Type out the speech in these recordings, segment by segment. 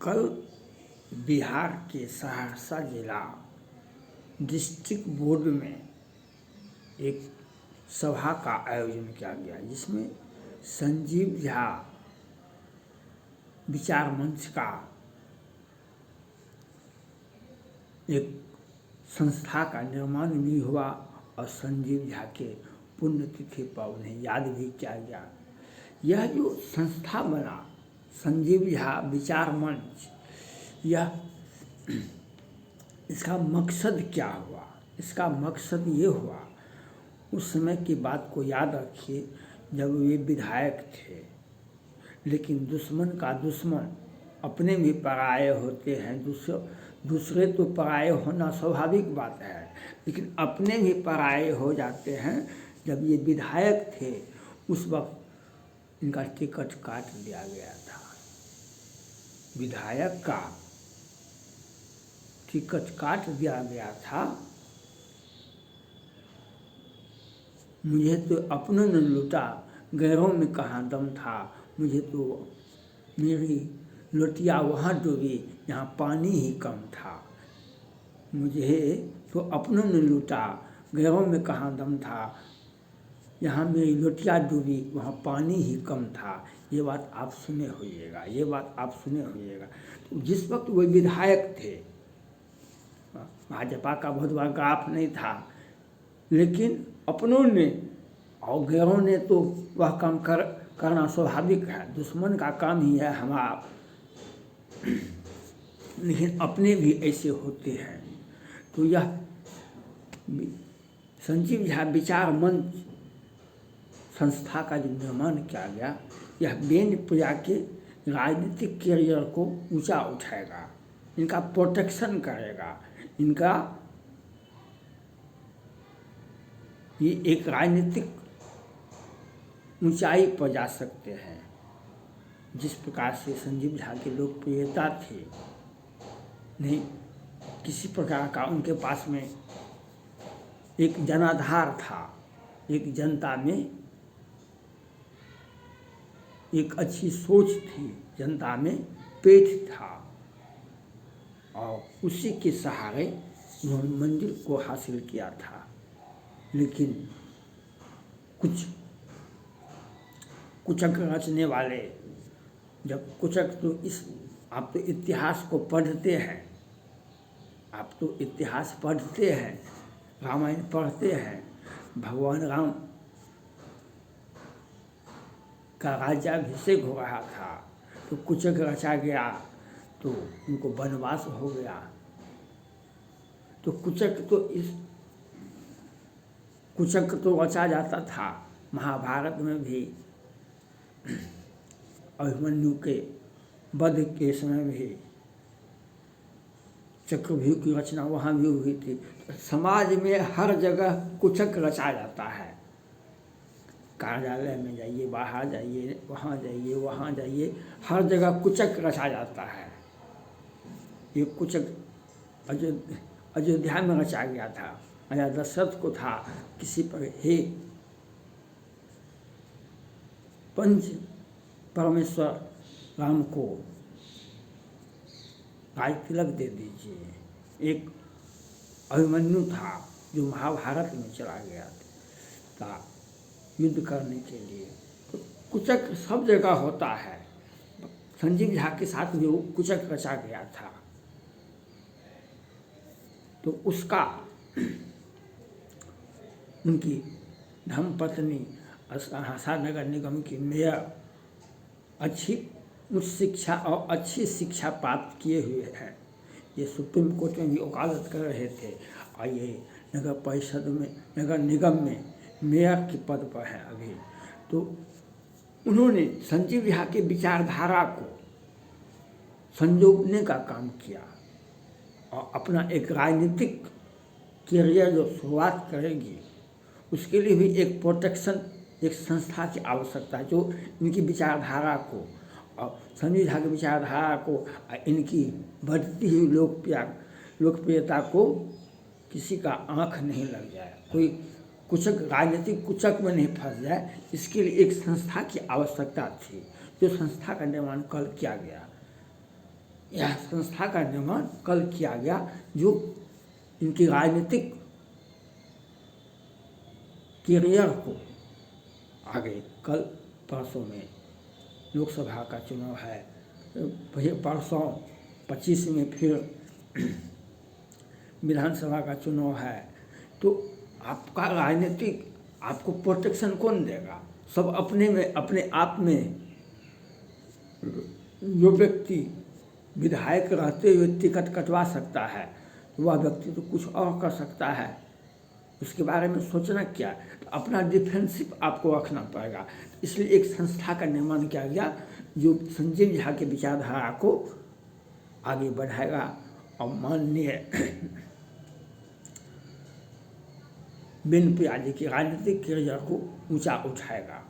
कल बिहार के सहरसा जिला डिस्ट्रिक्ट बोर्ड में एक सभा का आयोजन किया गया, जिसमें संजीव झा विचार मंच का एक संस्था का निर्माण भी हुआ और संजीव झा के पुण्यतिथि पर उन्हें याद भी किया गया। यह जो संस्था बना संजीव झा विचार मंच, यह इसका मकसद क्या हुआ? इसका मकसद ये हुआ, उस समय की बात को याद रखिए जब वे विधायक थे, लेकिन दुश्मन का दुश्मन अपने भी पराये होते हैं। दूसरे तो पराये होना स्वाभाविक बात है, लेकिन अपने भी पराये हो जाते हैं। जब ये विधायक थे उस वक्त इनका टिकट काट दिया गया था। विधायक का टिकट काट दिया गया था। मुझे तो अपनों ने लूटा, गैरों में कहाँ दम था। मुझे तो मेरी लोटिया वहाँ डूबी जहाँ पानी ही कम था। मुझे तो अपनों ने लूटा, गैरों में कहाँ दम था। यहाँ मेरी लोटिया डूबी वहाँ पानी ही कम था। ये बात आप सुने होइएगा, ये बात आप सुने होइएगा। तो जिस वक्त वो विधायक थे, भाजपा का बहुत बड़ा ग्राफ नहीं था, लेकिन अपनों ने और गैरों ने तो वह काम करना स्वाभाविक है। दुश्मन का काम ही है हमारा, लेकिन अपने भी ऐसे होते हैं। तो यह संजीव झा विचार मंच संस्था का जो निर्माण किया गया, यह बेन प्रजा के राजनीतिक कैरियर को ऊंचा उठाएगा, इनका प्रोटेक्शन करेगा, इनका ये एक राजनीतिक ऊंचाई पर जा सकते हैं। जिस प्रकार से संजीव झा की लोकप्रियता थी, नहीं किसी प्रकार का उनके पास में एक जनाधार था, एक जनता में एक अच्छी सोच थी, जनता में पेट था, और उसी के सहारे उन्होंने मंजिल को हासिल किया था। लेकिन कुछ कुचक रचने वाले, जब कुचक तो आप तो इतिहास को पढ़ते हैं, आप तो इतिहास पढ़ते हैं, रामायण पढ़ते हैं। भगवान राम का राज्याभिषेक हो रहा था तो कुचक रचा गया, तो उनको वनवास हो गया। तो कुचक तो रचा जाता था। महाभारत में भी अभिमन्यु के वध के समय भी चक्रव्यूह की रचना वहाँ भी हुई थी। समाज में हर जगह कुचक रचा जाता है। कार्यालय में जाइए, बाहर जाइए, वहाँ जाइए, हर जगह कुचक रचा जाता है। ये कुचक अयोध्या में रचा गया था। राजा दशरथ को था किसी पर, हे पंच परमेश्वर राम को राज तिलक दे दीजिए। एक अभिमन्यु था जो महाभारत में चला गया था युद्ध करने के लिए। तो कुचक सब जगह होता है। संजीव झा के साथ भी कुचक रचा गया था। तो उसका उनकी धर्मपत्नी सहरसा नगर निगम की मेयर अच्छी उच्च शिक्षा और अच्छी शिक्षा प्राप्त किए हुए हैं। ये सुप्रीम कोर्ट में भी वकालत कर रहे थे, और ये नगर परिषद में, नगर निगम में मेयर के पद पर है अभी। तो उन्होंने संजीव झा के विचारधारा को संजोने का काम किया, और अपना एक राजनीतिक कैरियर जो शुरुआत करेगी, उसके लिए भी एक प्रोटेक्शन, एक संस्था की आवश्यकता है जो इनकी विचारधारा को और संजीव झा की विचारधारा को, इनकी बढ़ती हुई लोकप्रियता को किसी का आँख नहीं लग जाए, कोई कुचक राजनीतिक कुचक में नहीं फंस जाए, इसके लिए एक संस्था की आवश्यकता थी। जो संस्था का निर्माण कल किया गया, यह संस्था का निर्माण कल किया गया जो इनकी राजनीतिक कैरियर को आगे कल परसों में लोकसभा का चुनाव है, परसों 25 में फिर विधानसभा का चुनाव है, तो आपका राजनीतिक आपको प्रोटेक्शन कौन देगा? सब अपने में अपने आप में जो व्यक्ति विधायक रहते हुए टिकट कटवा सकता है वह व्यक्ति तो कुछ और कर सकता है, उसके बारे में सोचना क्या? तो अपना डिफेंसिव आपको रखना पड़ेगा। इसलिए एक संस्था का निर्माण किया गया जो संजीव झा के विचारधारा को आगे बढ़ाएगा और माननीय बेन प्रिया जी की राजनीतिक कैरियर को ऊंचा उठाएगा।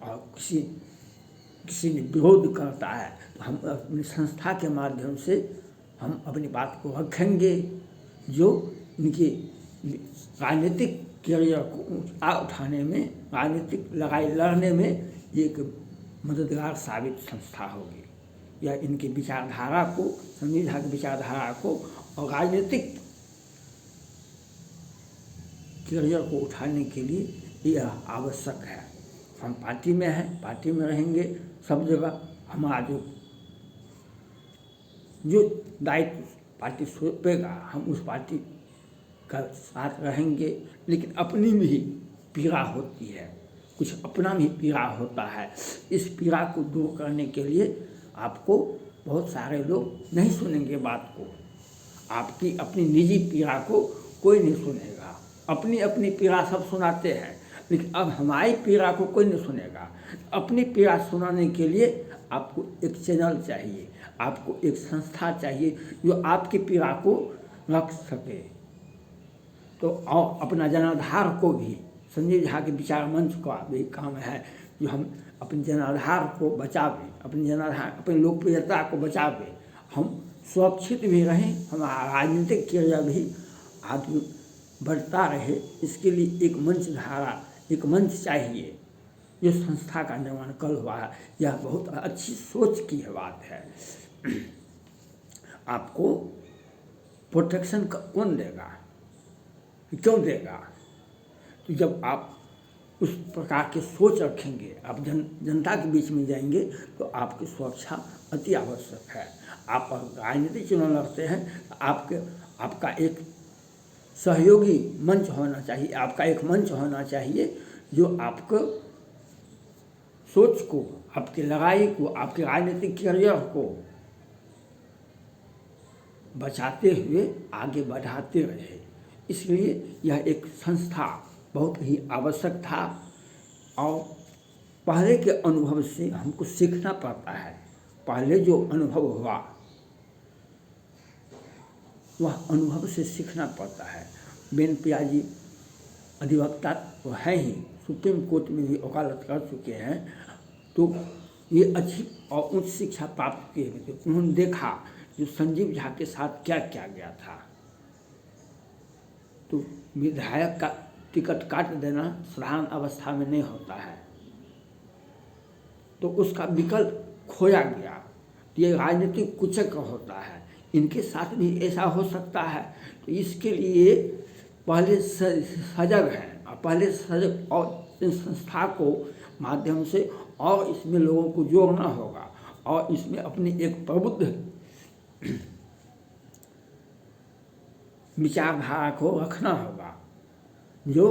और किसी ने विरोध करता है तो हम अपनी संस्था के माध्यम से हम अपनी बात को रखेंगे जो इनकी राजनीतिक कैरियर को ऊंचा उठाने में, राजनीतिक लड़ाई लड़ने में एक मददगार साबित संस्था होगी। यह इनकी विचारधारा को, संजीव झा की विचारधारा को और राजनीतिक कैरियर को उठाने के लिए यह आवश्यक है। हम पार्टी में हैं, पार्टी में रहेंगे, सब जगह हमारा जो दायित्व पार्टी सौंपेगा हम उस पार्टी का साथ रहेंगे। लेकिन अपनी भी पीड़ा होती है, कुछ अपना भी पीड़ा होता है। इस पीड़ा को दूर करने के लिए आपको बहुत सारे लोग नहीं सुनेंगे बात को, आपकी अपनी निजी पीड़ा को कोई नहीं सुनेगा। अपनी अपनी पीड़ा सब सुनाते हैं, लेकिन अब हमारी पीड़ा को कोई नहीं सुनेगा। अपनी पीड़ा सुनाने के लिए आपको एक चैनल चाहिए, आपको एक संस्था चाहिए जो आपकी पीड़ा को रख सके। तो और अपना जनाधार को भी, संजीव झा के विचार मंच का भी काम है जो हम अपने जनाधार को बचावें, अपने जनाधार, अपनी लोकप्रियता को बचावें, हम सुरक्षित भी रहें, हमारा राजनीतिक कैरियर भी आगे बढ़ता रहे। इसके लिए एक मंच धारा, एक मंच चाहिए। जो संस्था का निर्माण कल हुआ है यह बहुत अच्छी सोच की बात है। आपको प्रोटेक्शन कौन देगा, क्यों देगा? तो जब आप उस प्रकार की सोच रखेंगे, आप जनता के बीच में जाएंगे तो आपकी सुरक्षा अति आवश्यक है। आप राजनीतिक चुनाव लड़ते हैं तो आपका एक सहयोगी मंच होना चाहिए, आपका एक मंच होना चाहिए जो आपको सोच को, आपकी लड़ाई को, आपके राजनीतिक कैरियर को बचाते हुए आगे बढ़ाते रहे। इसलिए यह एक संस्था बहुत ही आवश्यक था और पहले के अनुभव से हमको सीखना पड़ता है। पहले जो अनुभव हुआ वह अनुभव से सीखना पड़ता है। बेन प्रिया जी अधिवक्ता तो है ही, सुप्रीम कोर्ट में भी वकालत कर चुके हैं, तो ये अच्छी और उच्च शिक्षा प्राप्त किए हुए थे। उन्होंने देखा जो संजीव झा के साथ क्या किया गया था। तो विधायक का टिकट काट देना साधारण अवस्था में नहीं होता है, तो उसका विकल्प खोया गया। ये राजनीतिक कुचक्र होता है, इनके साथ भी ऐसा हो सकता है। तो इसके लिए पहले सजग हैं और पहले सजग और इस संस्था को माध्यम से और इसमें लोगों को जोड़ना होगा और इसमें अपनी एक प्रबुद्ध विचारधारा को रखना होगा जो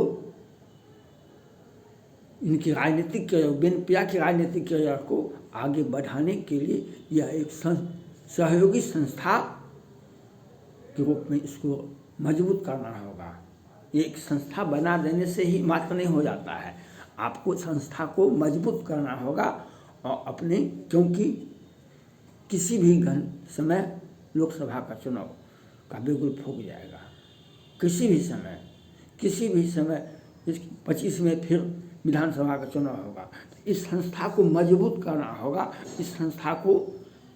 इनकी राजनीतिक कैरियर, बेन प्रिया की राजनीतिक कैरियर को आगे बढ़ाने के लिए यह एक सहयोगी संस्था के रूप में इसको मजबूत करना होगा। एक संस्था बना देने से ही मात्र नहीं हो जाता है, आपको संस्था को मजबूत करना होगा और अपने, क्योंकि किसी भी समय लोकसभा का चुनाव का बिगुल फूंक जाएगा। किसी भी समय इस 25 में फिर विधानसभा का चुनाव होगा। तो इस संस्था को मजबूत करना होगा, इस संस्था को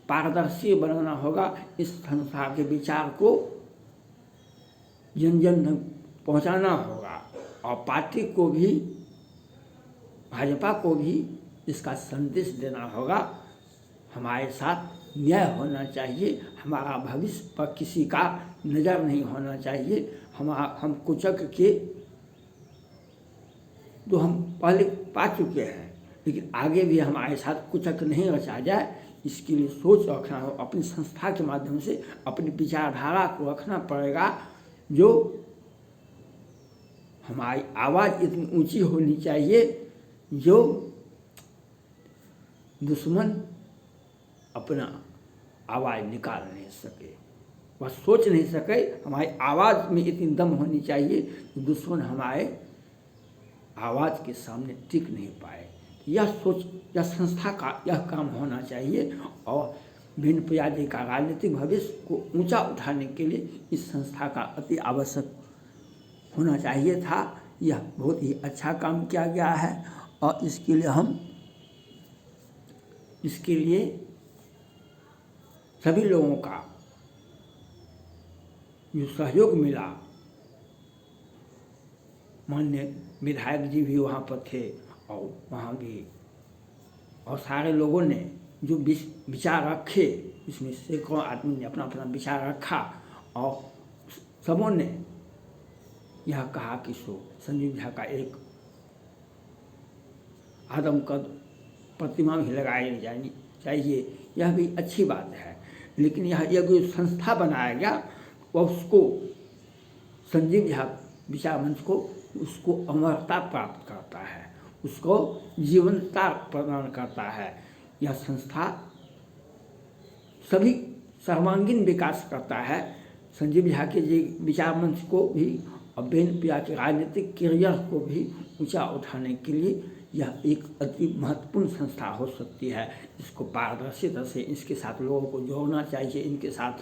पारदर्शी बनाना होगा, इस संस्था के विचार को जन जन तक पहुँचाना होगा और पार्टी को भी, भाजपा को भी इसका संदेश देना होगा। हमारे साथ न्याय होना चाहिए, हमारा भविष्य पर किसी का नज़र नहीं होना चाहिए। हम कुचक्र के तो हम पहले पा चुके हैं, लेकिन आगे भी हमारे साथ कुचक्र नहीं रचा जाए, इसके लिए सोच रखना हो। अपनी संस्था के माध्यम से अपनी विचारधारा को रखना पड़ेगा, जो हमारी आवाज़ इतनी ऊंची होनी चाहिए जो दुश्मन अपना आवाज़ निकाल नहीं सके, वह सोच नहीं सके। हमारी आवाज़ में इतनी दम होनी चाहिए कि दुश्मन हमारे आवाज़ के सामने टिक नहीं पाए। यह सोच, यह संस्था का यह काम होना चाहिए। और भिन्न प्रजाति का राजनीतिक भविष्य को ऊंचा उठाने के लिए इस संस्था का अति आवश्यक होना चाहिए था। यह बहुत ही अच्छा काम किया गया है और इसके लिए सभी लोगों का जो सहयोग मिला, माननीय विधायक जी भी वहाँ पर थे और वहाँ भी और सारे लोगों ने जो विचार रखे, इसमें सैकड़ों आदमी ने अपना अपना विचार रखा और सबों ने यह कहा कि संजीव झा का एक आदमकद प्रतिमा भी लगाई जानी चाहिए। यह भी अच्छी बात है, लेकिन यह जो संस्था बनाया गया वह उसको संजीव झा विचार मंच को उसको अमरता प्राप्त करता है, उसको जीवंतता प्रदान करता है। यह संस्था सभी सर्वांगीण विकास करता है। संजीव झा के विचार मंच को भी और बेन पिया के राजनीतिक करियर को भी ऊंचा उठाने के लिए यह एक अति महत्वपूर्ण संस्था हो सकती है। इसको पारदर्शिता से इसके साथ लोगों को जोड़ना चाहिए, इनके साथ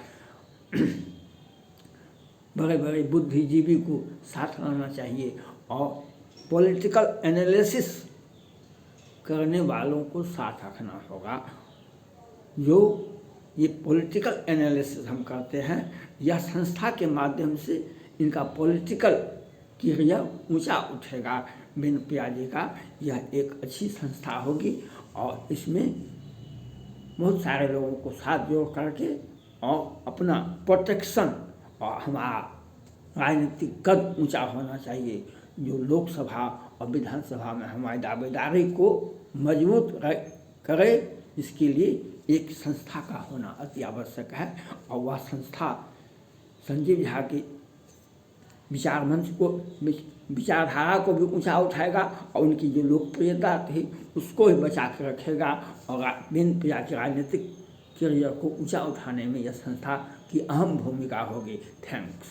बड़े बड़े बुद्धिजीवी को साथ रहना चाहिए और पॉलिटिकल एनालिसिस करने वालों को साथ रखना होगा। जो ये पॉलिटिकल एनालिसिस हम करते हैं, यह संस्था के माध्यम से इनका पॉलिटिकल करियर ऊंचा उठेगा। बिन पियाजी का यह एक अच्छी संस्था होगी और इसमें बहुत सारे लोगों को साथ जोड़ करके और अपना प्रोटेक्शन और हमारा राजनीतिक कद ऊंचा होना चाहिए, जो लोकसभा और विधानसभा में हमारी दावेदारी को मजबूत करे। इसके लिए एक संस्था का होना अति आवश्यक है और वह संस्था संजीव झा की विचार मंच को, विचारधारा को भी ऊंचा उठाएगा और उनकी जो लोकप्रियता थी उसको भी बचा के रखेगा और बिन पिया के राजनीतिक करियर को ऊंचा उठाने में यह संस्था की अहम भूमिका होगी। थैंक्स।